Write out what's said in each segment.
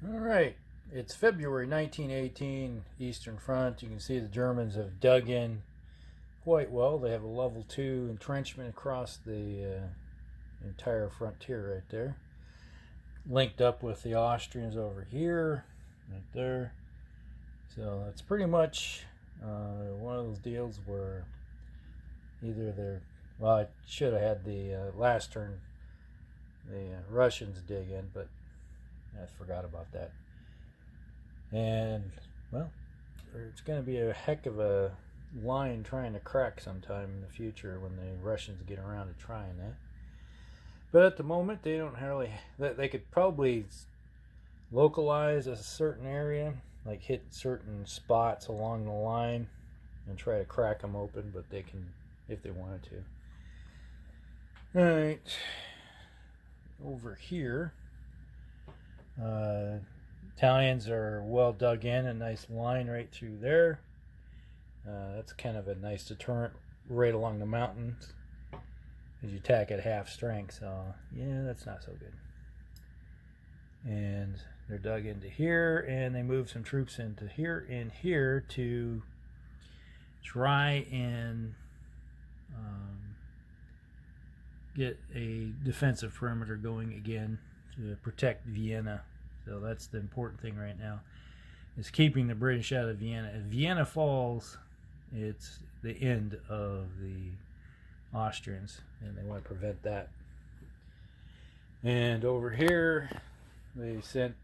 All right, it's February 1918, Eastern Front. You can see the Germans have dug in quite well. They have a level 2 entrenchment across the entire frontier right there. Linked up with the Austrians over here, right there. So that's pretty much one of those deals where either they're, well, I should have had the last turn the Russians dig in, but I forgot about that. And, well, it's going to be a heck of a line trying to crack sometime in the future when the Russians get around to trying that. But at the moment, they don't really. They could probably localize a certain area, like hit certain spots along the line and try to crack them open, but they can if they wanted to. All right. Over here, Italians are well dug in, a nice line right through there. That's kind of a nice deterrent right along the mountains as you attack at half strength. So yeah, that's not so good. And they're dug into here, and they moved some troops into here and here to try and get a defensive perimeter going again to protect Vienna. So that's the important thing right now, is keeping the British out of Vienna. If Vienna falls, it's the end of the Austrians, and they want to prevent that. And over here, they sent,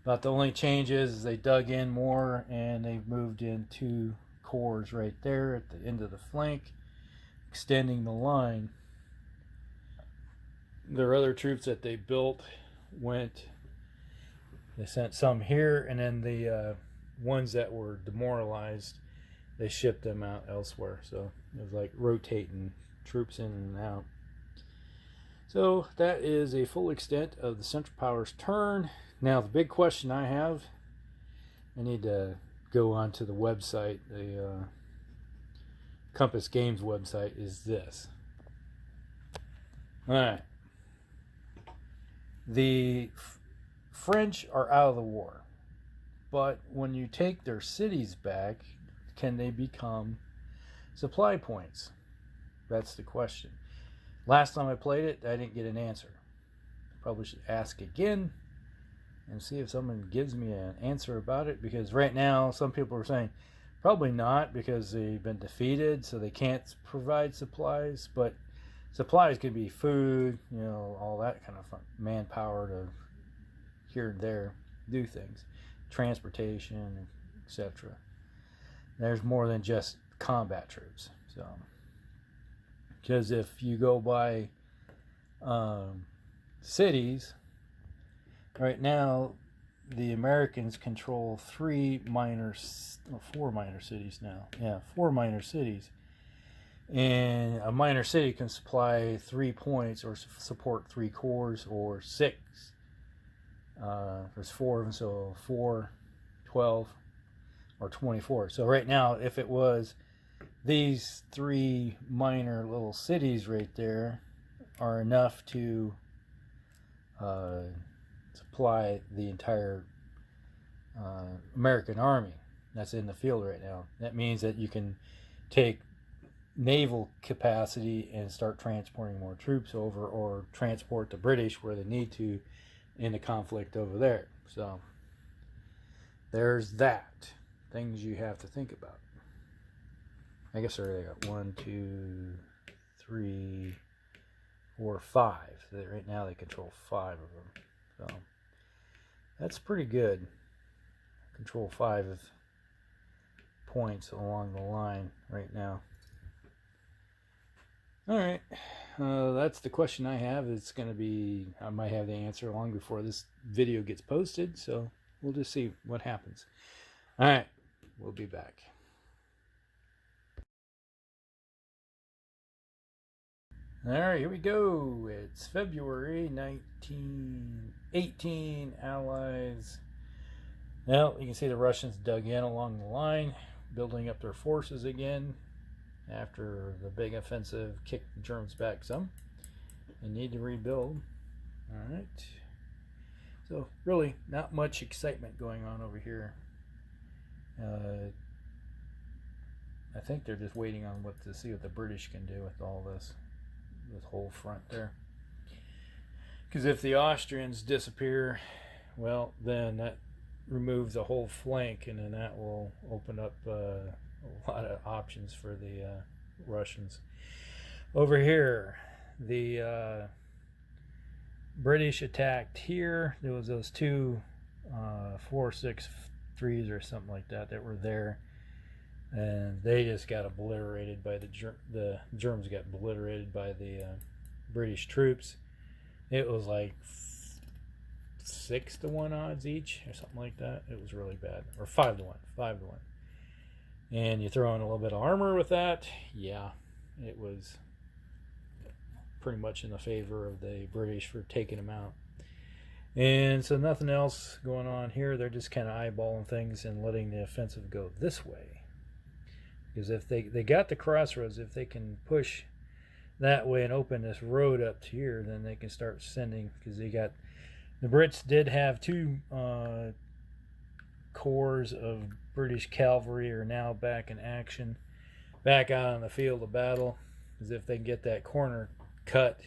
about the only change is they dug in more, and they've moved in 2 corps right there at the end of the flank, extending the line. Their other troops that they built they sent some here, and then the ones that were demoralized, they shipped them out elsewhere. So it was like rotating troops in and out. So that is a full extent of the Central Powers' turn. Now the big question I have, I need to go onto the website, the Compass Games website, is this. All right. The French are out of the war, but when you take their cities back, can they become supply points? That's the question. Last time I played it, I didn't get an answer. Probably should ask again and see if someone gives me an answer about it, because right now some people are saying probably not because they've been defeated, so they can't provide supplies. But supplies could be food, all that kind of fun, manpower to here and there do things, transportation, etc. There's more than just combat troops. So, because if you go by cities, right now the Americans control 4 minor cities now. Yeah, 4 minor cities. And a minor city can supply 3 points or support 3 corps or 6. There's 4 of them, so 4, 12, or 24. So right now, if it was these 3 minor little cities right there are enough to supply the entire American army that's in the field right now. That means that you can take naval capacity and start transporting more troops over, or transport the British where they need to in the conflict over there. So there's that. Things you have to think about. I guess they got 1, 2, 3, 4, 5. So right now they control 5 of them. So that's pretty good. Control 5 points along the line right now. All right, that's the question I have. It's going to be, I might have the answer long before this video gets posted, so we'll just see what happens. All right, we'll be back. All right, here we go. It's February 1918, Allies. Well, you can see the Russians dug in along the line, building up their forces again. After the big offensive kicked the Germans back some, they need to rebuild. All right. So really not much excitement going on over here. I think they're just waiting on to see what the British can do with all this whole front there. Because if the Austrians disappear, well, then that removes the whole flank, and then that will open up a lot of options for the Russians. Over here, the British attacked here. There was those two 463s or something like that were there, and they just got obliterated by the Germans. Got obliterated by the British troops. It was like 6-1 odds each, or something like that. It was really bad, or 5-1, and you throw in a little bit of armor with that. Yeah, it was pretty much in the favor of the British for taking them out. And so nothing else going on here. They're just kind of eyeballing things and letting the offensive go this way. Because if they got the crossroads, if they can push that way and open this road up to here, then they can start sending, because the Brits did have 2 corps of British cavalry are now back in action, back out on the field of battle. Because if they can get that corner cut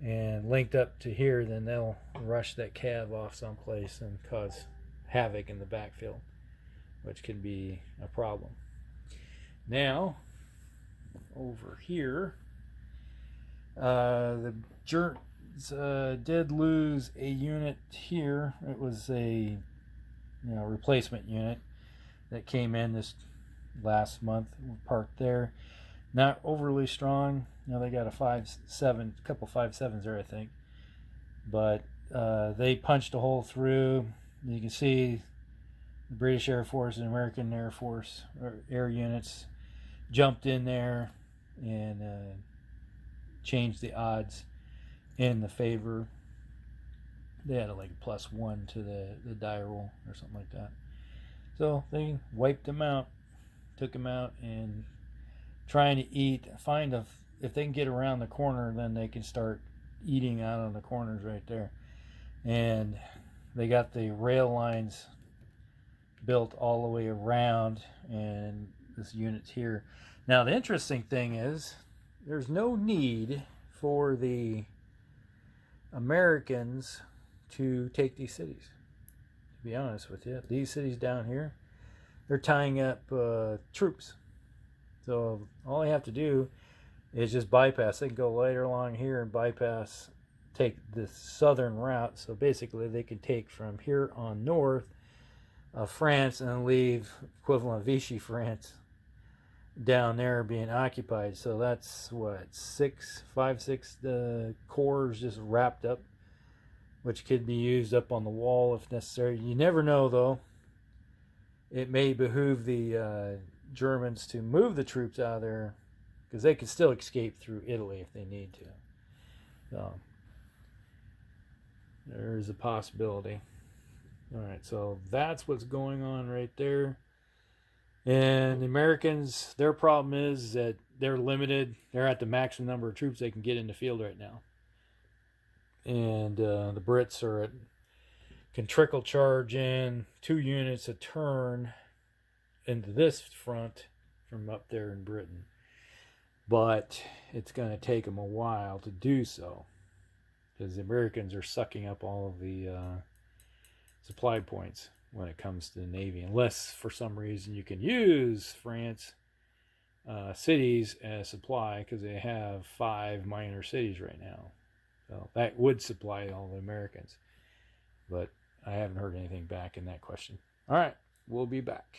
and linked up to here, then they'll rush that cav off someplace and cause havoc in the backfield, which can be a problem. Now, over here, the Germans did lose a unit here. It was a replacement unit that came in this last month, parked there. Not overly strong. They got a 5.7, a couple 5.7s there, I think. But they punched a hole through. You can see the British Air Force and American Air Force air units jumped in there and changed the odds in the favor. They had like a +1 to the die roll or something like that. So they wiped them out, took them out, and trying to if they can get around the corner, then they can start eating out on the corners right there. And they got the rail lines built all the way around, and this unit's here. Now the interesting thing is there's no need for the Americans to take these cities. To be honest with you, these cities down here, they're tying up troops. So all they have to do is just bypass. They can go later along here and bypass, take the southern route. So basically they can take from here on north of France and leave equivalent of Vichy France down there being occupied. So that's what, 6 corps just wrapped up, which could be used up on the wall if necessary. You never know, though. It may behoove the Germans to move the troops out of there, because they can still escape through Italy if they need to. So there's a possibility. All right, so that's what's going on right there. And the Americans, their problem is that they're limited. They're at the maximum number of troops they can get in the field right now. And the Brits can trickle charge in 2 units a turn into this front from up there in Britain. But it's going to take them a while to do so, because the Americans are sucking up all of the supply points when it comes to the Navy, unless for some reason you can use France cities as supply, because they have 5 minor cities right now. So that would supply all the Americans. But I haven't heard anything back in that question. All right, we'll be back.